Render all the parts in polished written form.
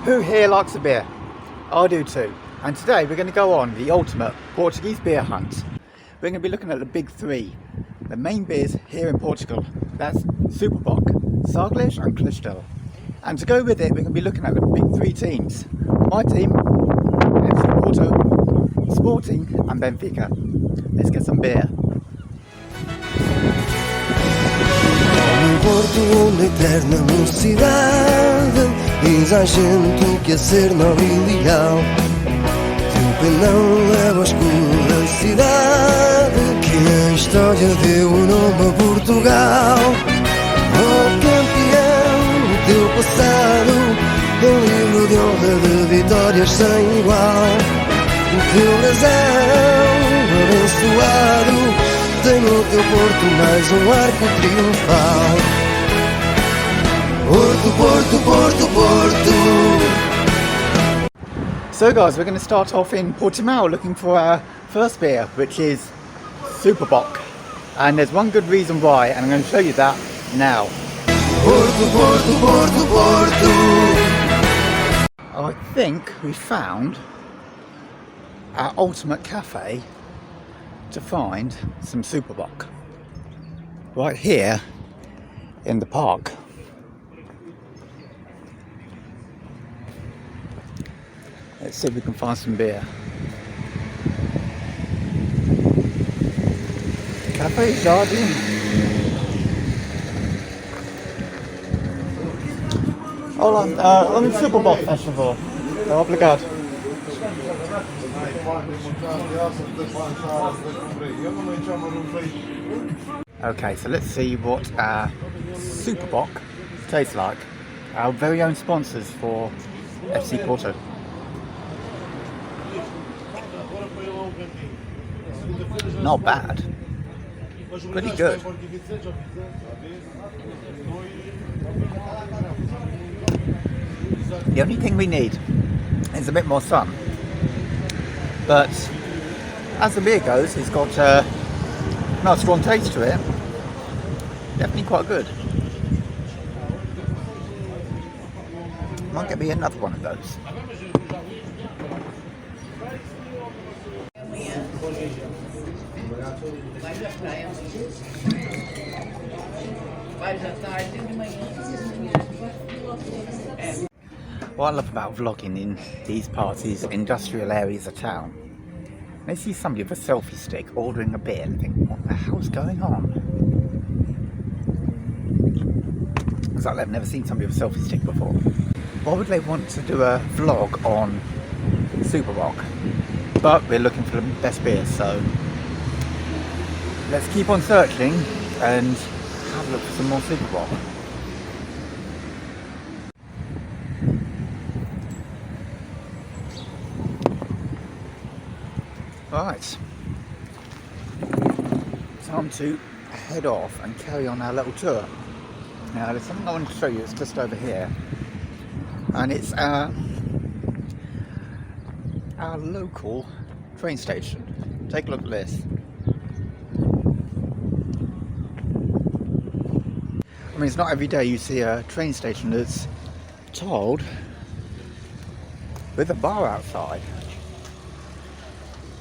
Who here likes a beer? I do too. And today we're going to go on the ultimate Portuguese beer hunt. We're going to be looking at the big three, the main beers here in Portugal. That's Superboc, Sagres and Cristal. And to go with it, we're going to be looking at the big three teams. My team, FC Porto, Sporting and Benfica. Let's get some beer. Porto, uma eterna mocidade, diz à gente que a ser nobre e leal teu pendão leva à escura cidade, que a história deu o nome a Portugal. Oh campeão, o teu passado é um livro de honra de vitórias sem igual. O teu brasão abençoado tem no teu Porto mais arco triunfal. Porto, Porto, Porto, Porto. So guys, we're going to start off in Portimao looking for our first beer, which is Superboc. And there's one good reason why, and I'm going to show you that now. Porto, Porto, Porto, Porto. I think we found our ultimate cafe to find some Superboc right here in the park. Let's see if we can find some beer. Cafe Jardim. Olá, vamos no Superboc, faz favor. Obrigado. Okay, so let's see what our Superboc tastes like. Our very own sponsors for FC Porto. Not bad. Pretty good. The only thing we need is a bit more sun. But as the beer goes, it's got a nice strong taste to it. Definitely quite good. Might get me another one of those. What I love about vlogging in these parts is industrial areas of town. I see somebody with a selfie stick ordering a beer and think, what the hell's going on? It's like they've never seen somebody with a selfie stick before. Why would they want to do a vlog on Superboc? But we're looking for the best beer, so let's keep on searching and have a look for some more Superboc. Right, time to head off and carry on our little tour. Now there's something I want to show you, it's just over here, and it's our local train station. Take a look at this. I mean, it's not every day you see a train station that's tiled with a bar outside.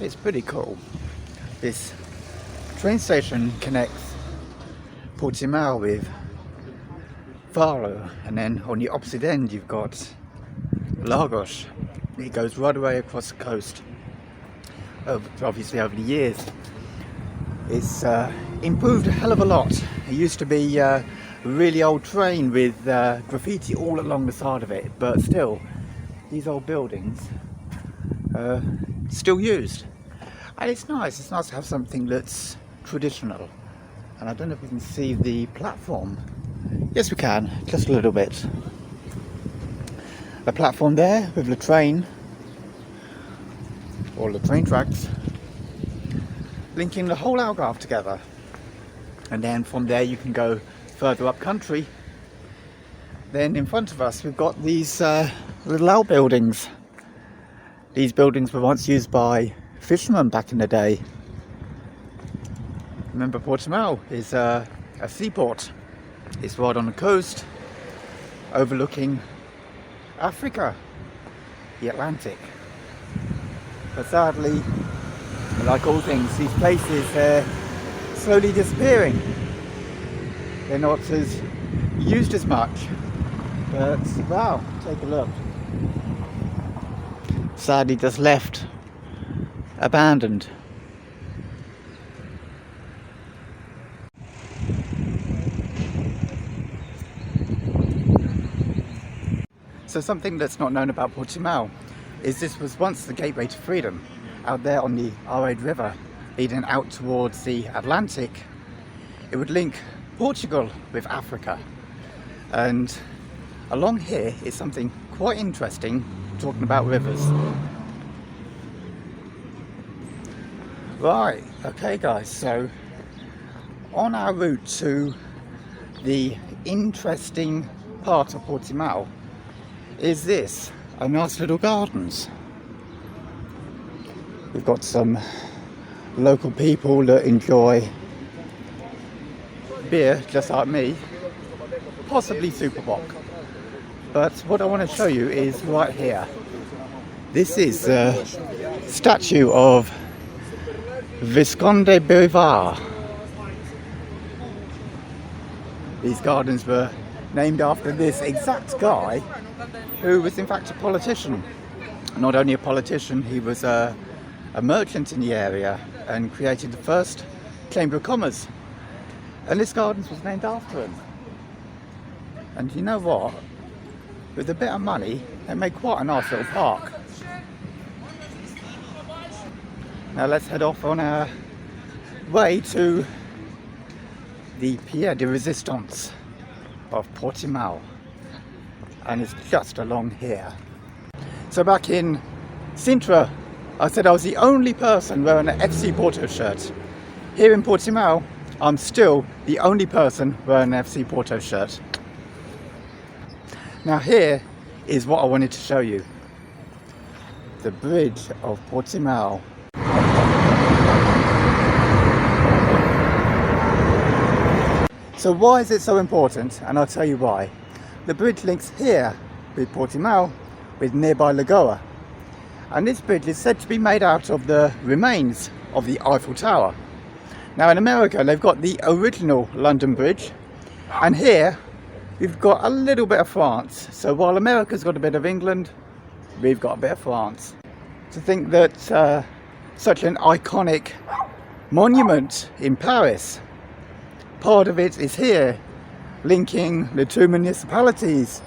It's pretty cool. This train station connects Portimao with Faro, and then on the opposite end you've got Lagos. It goes right away across the coast. Obviously over the years it's improved a hell of a lot. It used to be a really old train with graffiti all along the side of it, but still these old buildings still used, and it's nice to have something that's traditional. And I don't know if we can see the platform. Yes we can, just a little bit. The platform there with the train, or the train tracks, linking the whole Algarve together. And then from there you can go further up country. Then in front of us we've got these little outbuildings. These buildings were once used by fishermen back in the day. Remember, Portimao is a seaport. It's right on the coast, overlooking Africa, the Atlantic. But sadly, like all things, these places are slowly disappearing. They're not as used as much. But wow, take a look. Sadly just left abandoned. So something that's not known about Portimao is this was once the gateway to freedom. Out there on the Arade River, leading out towards the Atlantic, it would link Portugal with Africa. And along here is something quite interesting, talking about rivers. Right, okay guys, so on our route to the interesting part of Portimao is this, a nice little gardens. We've got some local people that enjoy beer just like me, possibly Superbock. But what I want to show you is right here. This is a statue of Visconde Bivar. These gardens were named after this exact guy, who was in fact a politician. Not only a politician, he was a merchant in the area and created the first Chamber of Commerce. And this gardens was named after him. And you know what? With a bit of money, they made quite a nice little park. Now let's head off on our way to the Pier de Resistance of Portimao. And it's just along here. So back in Sintra, I said I was the only person wearing an FC Porto shirt. Here in Portimao, I'm still the only person wearing an FC Porto shirt. Now here is what I wanted to show you. The bridge of Portimao. So why is it so important? And I'll tell you why. The bridge links here with Portimao with nearby Lagoa. And this bridge is said to be made out of the remains of the Eiffel Tower. Now in America they've got the original London Bridge, and here we've got a little bit of France. So while America's got a bit of England, we've got a bit of France. To think that such an iconic monument in Paris, part of it is here, linking the two municipalities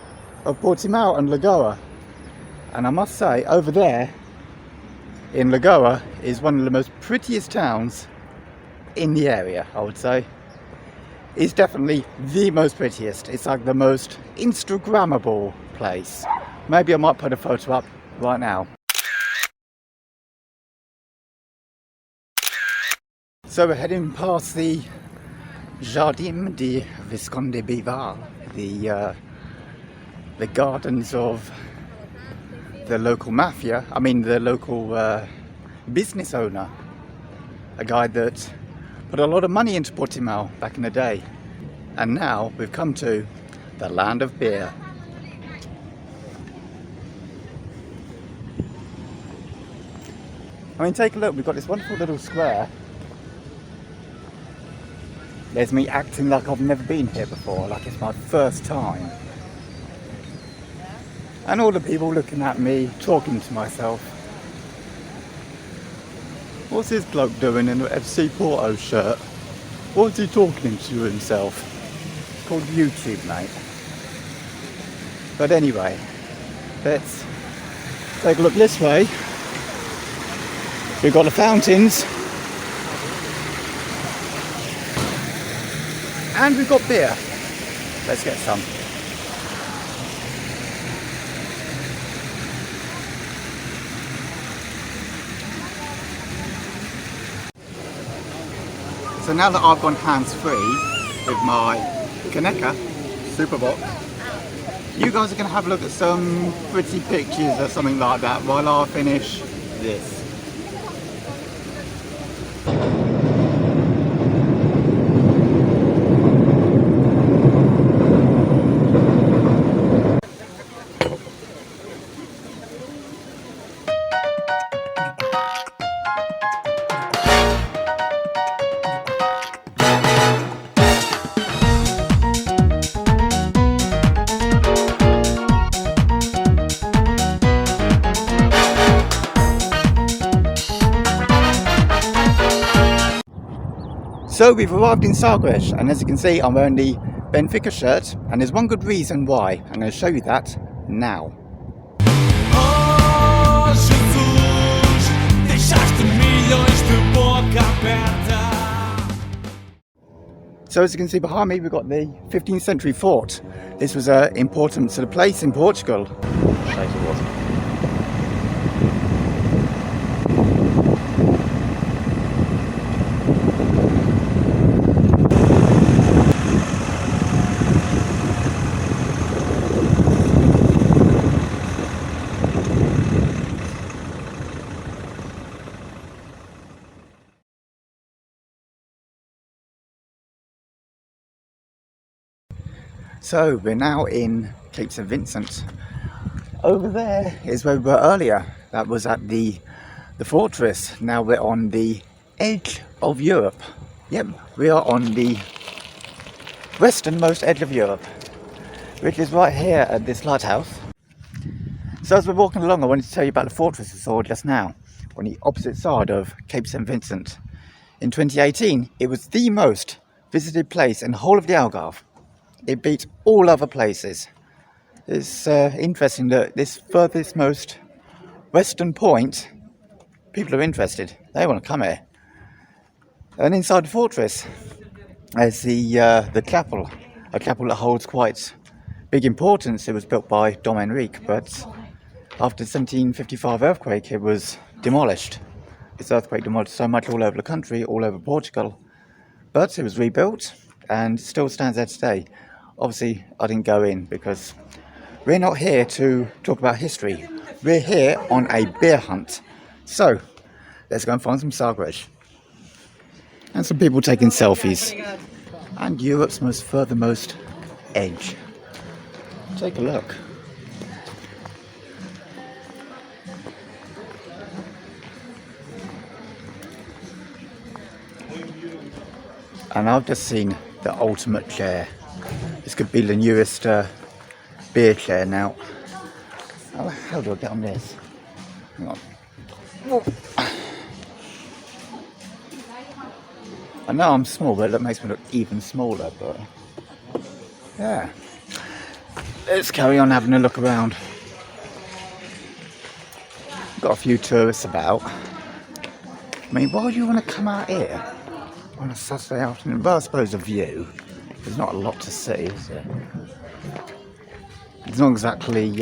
of Portimao and Lagoa. And I must say, over there in Lagoa is one of the most prettiest towns in the area, I would say. It's definitely the most prettiest. It's like the most Instagrammable place. Maybe I might put a photo up right now. So we're heading past the Jardin de Visconde Bivar, the gardens of the local mafia, the local business owner, a guy that put a lot of money into Portimao back in the day. And now we've come to the land of beer. Take a look, we've got this wonderful little square. There's me acting like I've never been here before, like it's my first time. And all the people looking at me, talking to myself. What's this bloke doing in an FC Porto shirt? What's he talking to himself? It's called YouTube, mate. But anyway, let's take a look this way. We've got the fountains. And we've got beer. Let's get some. So now that I've gone hands-free with my Kaneka Superbock, you guys are going to have a look at some pretty pictures or something like that while I finish this. So we've arrived in Zagreb, and as you can see I'm wearing the Benfica shirt, and there's one good reason why. I'm going to show you that now. Oh, Jesus, deixaste milhões de boca aberta. So as you can see behind me, we've got the 15th century fort. This was an important sort of place in Portugal. So we're now in Cape St Vincent. Over there is where we were earlier. That was at the fortress. Now we're on the edge of Europe. Yep, we are on the westernmost edge of Europe, which is right here at this lighthouse. So as we're walking along, I wanted to tell you about the fortress we saw just now, on the opposite side of Cape St Vincent. In 2018, it was the most visited place in the whole of the Algarve. It beat all other places. It's interesting that this furthest most western point, people are interested. They want to come here. And inside the fortress is the chapel, a chapel that holds quite big importance. It was built by Dom Henrique, but after the 1755 earthquake, it was demolished. This earthquake demolished so much all over the country, all over Portugal, but it was rebuilt and still stands there today. Obviously, I didn't go in because we're not here to talk about history. We're here on a beer hunt. So, let's go and find some Zagreb. And some people taking selfies. And Europe's most furthermost edge. Take a look. And I've just seen the ultimate chair. This could be the newest beer chair now. How do I get on this? Hang on. Oh. I know I'm small, but that makes me look even smaller, but yeah. Let's carry on having a look around. Got a few tourists about. I mean, why do you want to come out here on a Saturday afternoon? Well, I suppose a view. There's not a lot to see, is there? It's not exactly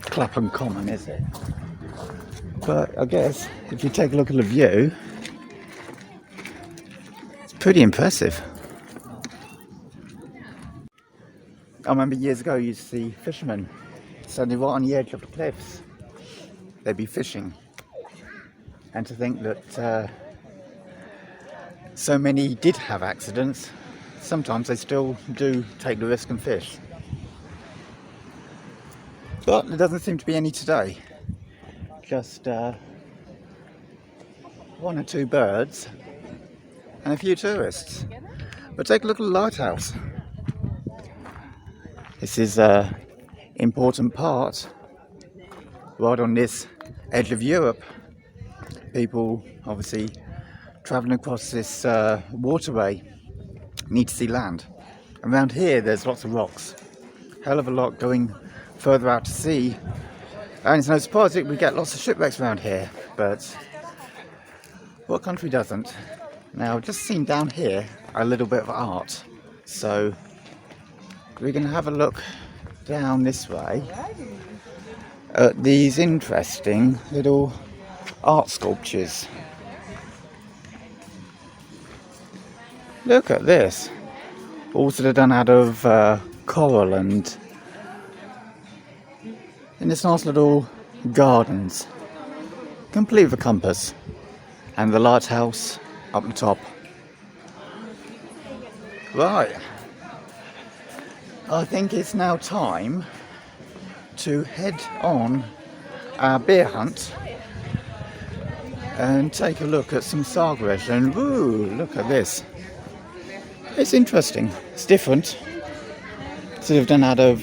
Clapham Common, is it? But I guess if you take a look at the view, it's pretty impressive. I remember years ago you used to see fishermen standing right on the edge of the cliffs. They'd be fishing. And to think that so many did have accidents, sometimes they still do take the risk and fish. But there doesn't seem to be any today. Just one or two birds and a few tourists. But take a look at the lighthouse. This is an important part right on this edge of Europe. People obviously travelling across this waterway need to see land. Around here there's lots of rocks, hell of a lot going further out to sea, and it's no surprise that we get lots of shipwrecks around here, but what country doesn't? Now I've just seen down here a little bit of art, so we're going to have a look down this way at these interesting little art sculptures. Look at this. All sort of done out of coral and in this nice little gardens. Complete with a compass. And the lighthouse up the top. Right. I think it's now time to head on our beer hunt and take a look at some Zagreb. And ooh, look at this. It's interesting. It's different. Sort of done out of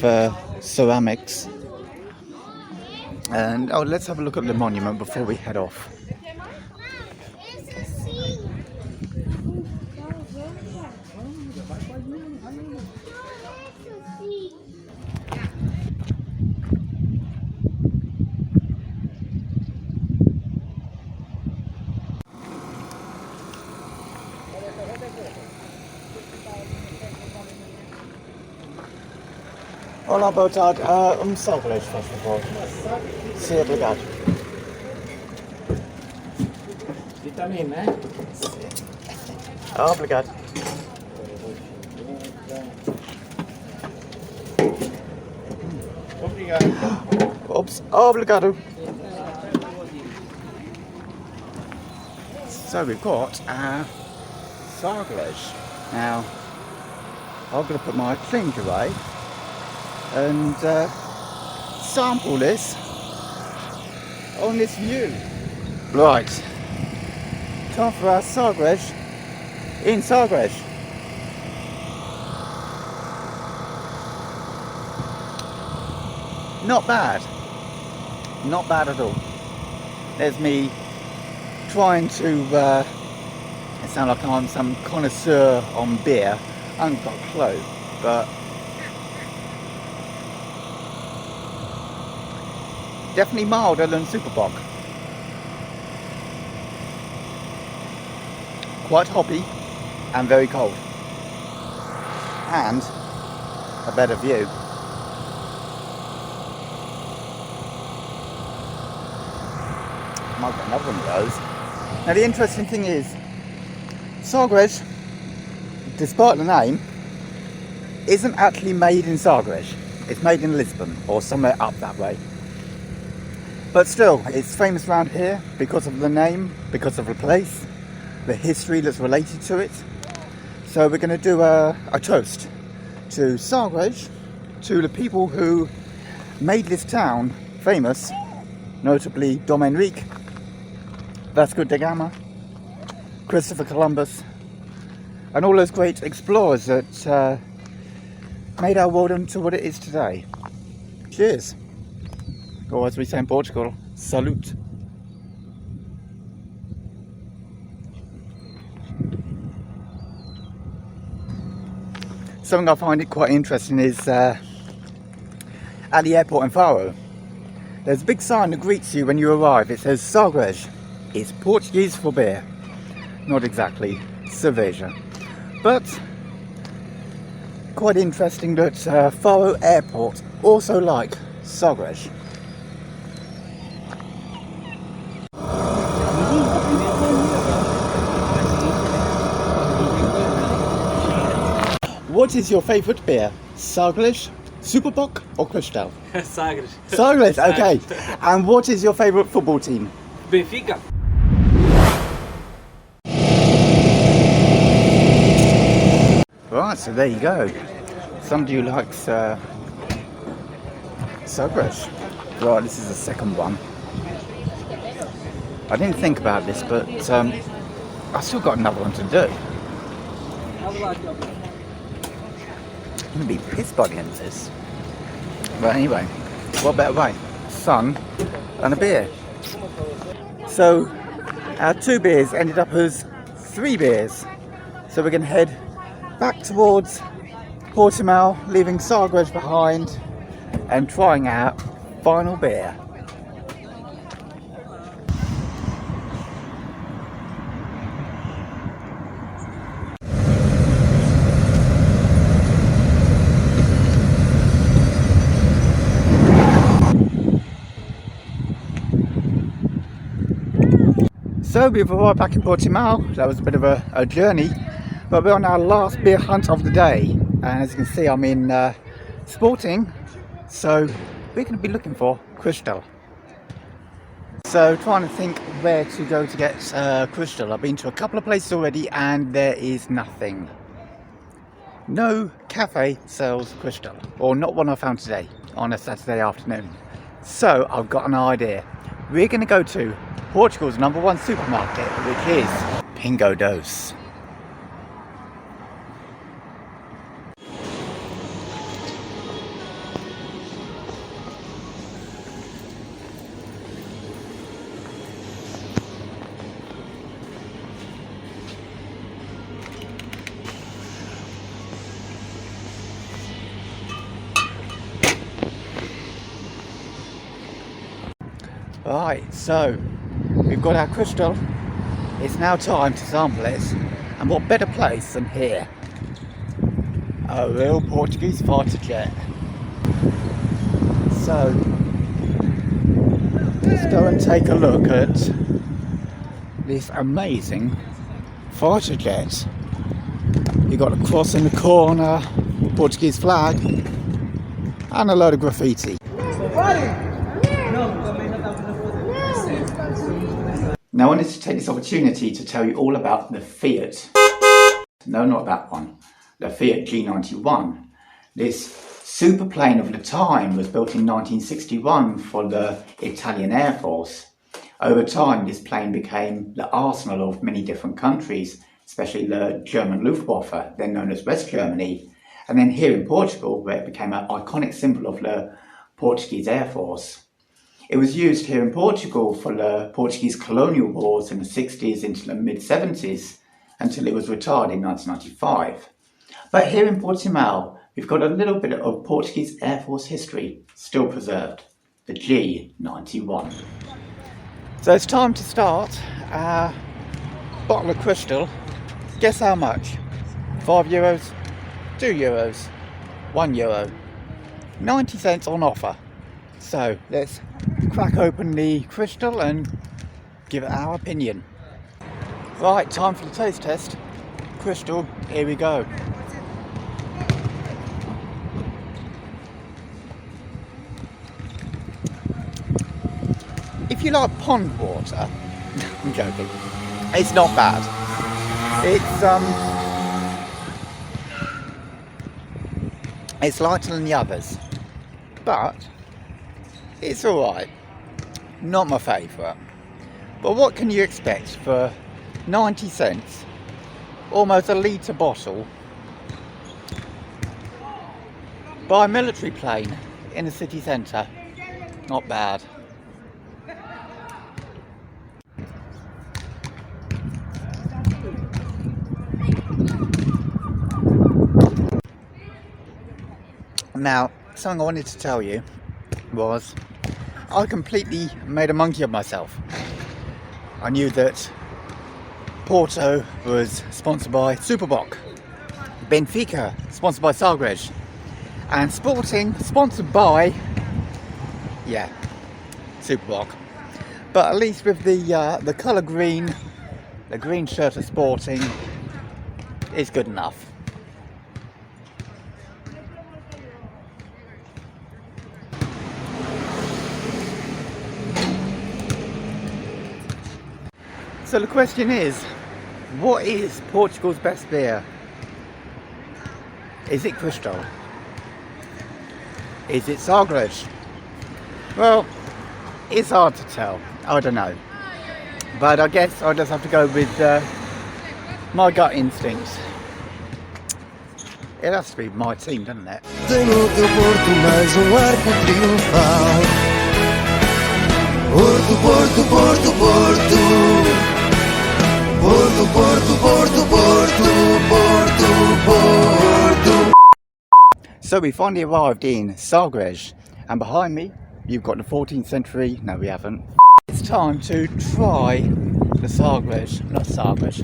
ceramics. And oh, let's have a look at the monument before we head off. Olá, boa tarde. Salgalês, faz favor. Sim, obrigado. Vitamina, né? Obrigado. Obrigado. Oops, obrigado. So we've got Sargalês. Now, I'm going to put my drink away and sample this on this view. Right, time for our Sargalês in Sargalês. Not bad. Not bad at all. There's me trying to it sounds like I'm some connoisseur on beer. I haven't got a clue, but definitely milder than Superbock. Quite hoppy and very cold. And a better view. Might get another one of those. Now the interesting thing is, Sargalês, despite the name, isn't actually made in Sargalês. It's made in Lisbon or somewhere up that way. But still, it's famous around here because of the name, because of the place, the history that's related to it. So we're going to do a toast to Sargalês, to the people who made this town famous, notably Dom Henrique, Vasco da Gama, Christopher Columbus, and all those great explorers that made our world into what it is today. Cheers. Or as we say in Portugal, salute. Something I find it quite interesting is at the airport in Faro, there's a big sign that greets you when you arrive. It says Sargalês. It's Portuguese for beer. Not exactly cerveja. But quite interesting that Faro Airport also like Sargalês. What is your favourite beer? Sargalês, Superbock or Cristal? Sagres. Sargalês, okay. And what is your favourite football team? Benfica. Right, so there you go. Somebody who likes Sargalês. Right, this is the second one. I didn't think about this, but I've still got another one to do. I'm going to be pissed by the end of this. But anyway, what better way? Sun and a beer. So, our 2 beers ended up as 3 beers. So we're going to head back towards Portimao, leaving Sargalês behind and trying our final beer. So we've arrived back in Portimao. That was a bit of a journey, but we're on our last beer hunt of the day, and as you can see I'm in Sporting, so we're going to be looking for Cristal. So trying to think where to go to get Cristal. I've been to a couple of places already and there is nothing. No cafe sells Cristal, or not one I found today on a Saturday afternoon. So I've got an idea. We're going to go to Portugal's #1 supermarket, which is Pingo Doce. Right, so we've got our Cristal. It's now time to sample it, and what better place than here? A real Portuguese fighter jet. So let's go and take a look at this amazing fighter jet. You got a cross in the corner, Portuguese flag, and a load of graffiti. Now I wanted to take this opportunity to tell you all about the Fiat. No, not that one. The Fiat G91. This super plane of the time was built in 1961 for the Italian Air Force. Over time, this plane became the arsenal of many different countries, especially the German Luftwaffe, then known as West Germany, and then here in Portugal, where it became an iconic symbol of the Portuguese Air Force. It was used here in Portugal for the Portuguese colonial wars in the 60s into the mid-70s, until it was retired in 1995. But here in Portimão, we've got a little bit of Portuguese Air Force history still preserved, the G91. So it's time to start. Bottle of Crystal. Guess how much? €5, €2, €1. 90 cents on offer. So let's crack open the Crystal and give it our opinion. Right, time for the taste test. Crystal, here we go. If you like pond water, I'm joking, it's not bad. It's lighter than the others, but it's alright. Not my favourite. But what can you expect for 90 cents? Almost a litre bottle by a military plane in the city centre. Not bad. Now, something I wanted to tell you was I completely made a monkey of myself. I knew that Porto was sponsored by Superboc, Benfica sponsored by Sagres, and Sporting sponsored by, Superboc. But at least with the colour green, the green shirt of Sporting is good enough. So the question is, what is Portugal's best beer? Is it Crystal? Is it Sagres? Well, it's hard to tell. I don't know. But I guess I'll just have to go with my gut instincts. It has to be my team, doesn't it? Tem no teu porto mais arco triunfal. Porto, Porto, Porto, Porto. Porto, Porto, Porto, Porto, Porto, Porto. So we finally arrived in Sagres, and behind me you've got the 14th century, no we haven't. It's time to try the Sagres, not Sagres,